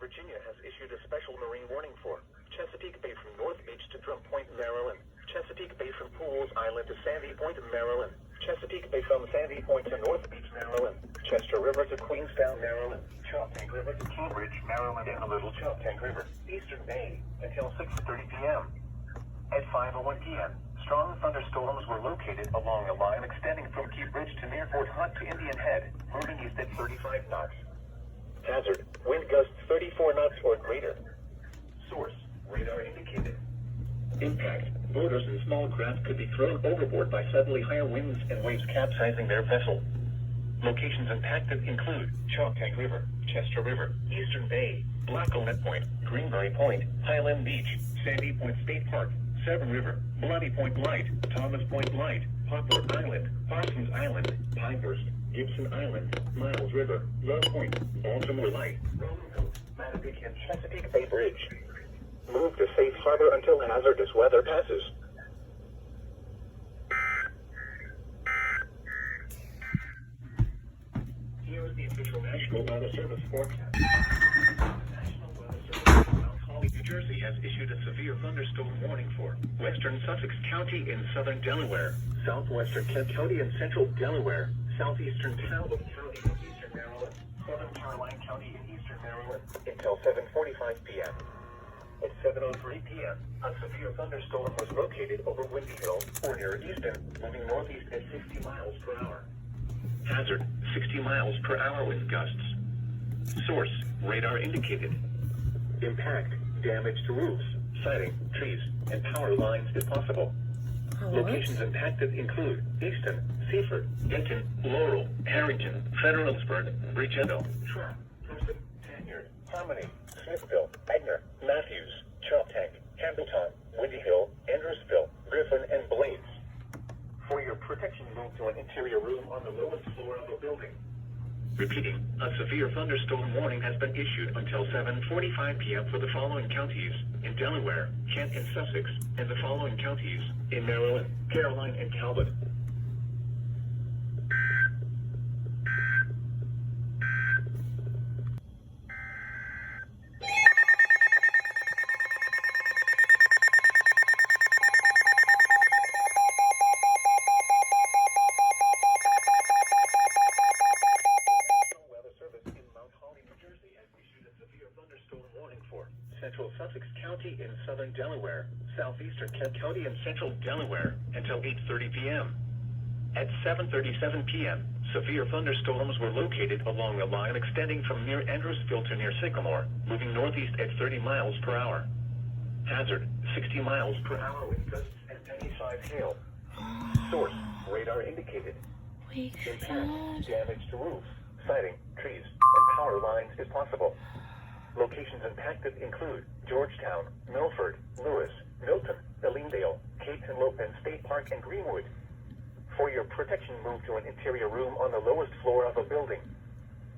Virginia has issued a special marine warning for Chesapeake Bay from North Beach to Drum Point, Maryland. Chesapeake Bay from Pools Island to Sandy Point, Maryland. Chesapeake Bay from Sandy Point to North Beach, Maryland. Chester River to Queenstown, Maryland. Choptank River to Cambridge, Maryland, and the Little Choptank River. Eastern Bay until 6:30 p.m. At 5:01 p.m., strong thunderstorms were located along a line extending from Key Bridge to near Fort Hunt to Indian Head, moving east at 35 knots. Hazard, wind gusts 34 knots or greater. Source, radar indicated. Impact, boaters and small craft could be thrown overboard by suddenly higher winds and waves capsizing their vessel. Locations impacted include Choptank River, Chester River, Eastern Bay, Blacklenet Point, Greenberry Point, Highland Beach, Sandy Point State Park, Severn River, Bloody Point Light, Thomas Point Light, Poplar Island, Parsons Island, Pinehurst, Gibson Island, Miles River, Love Point, Baltimore Light, Roanoke, Mattapique, and Chesapeake Bay Bridge. Move to safe harbor until hazardous weather passes. Here is the official National Weather Service forecast. National Weather Service in Mount Holly, New Jersey has issued a severe thunderstorm warning for western Sussex County in southern Delaware, southwestern Kent County and central Delaware, southeastern Talbot County in eastern Maryland, southern Caroline County in eastern Maryland, until 7:45 p.m. At 7:03 p.m., a severe thunderstorm was located over Windy Hill or near Easton, moving northeast at 60 miles per hour. Hazard, 60 miles per hour wind gusts. Source, radar indicated. Impact, damage to roofs, siding, trees, and power lines if possible. Locations impacted include Easton, Seaford, Denton, Laurel, Harrington, Federalsburg, Bridgetto, Trapp, Preston, Tanyard, Harmony, Smithville, Edner, Matthews, Choptank, Campbelltown, Windy Hill, Andrewsville, Griffin, and Blades. For your protection, move to an interior room on the lowest floor of the building. Repeating, a severe thunderstorm warning has been issued until 7:45 p.m. for the following counties in Delaware, Kent, and Sussex, and the following counties in Maryland, Caroline, and Talbot. Central Sussex County in southern Delaware, southeastern Kent County and central Delaware until 8:30 p.m. At 7:37 p.m., severe thunderstorms were located along a line extending from near Andrewsville to near Sycamore, moving northeast at 30 miles per hour. Hazard, 60 miles per hour wind gusts and penny-sized hail. Source, radar indicated. Impact, damage to roofs, siding, trees, and power lines is possible. Locations impacted include Georgetown, Milford, Lewis, Milton, Ellendale, Cape Henlopen State Park, and Greenwood. For your protection, move to an interior room on the lowest floor of a building.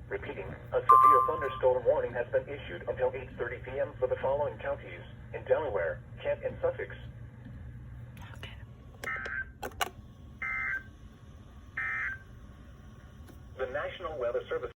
Repeating, a severe thunderstorm warning has been issued until 8:30 p.m. for the following counties in Delaware, Kent, and Sussex. The National Weather Service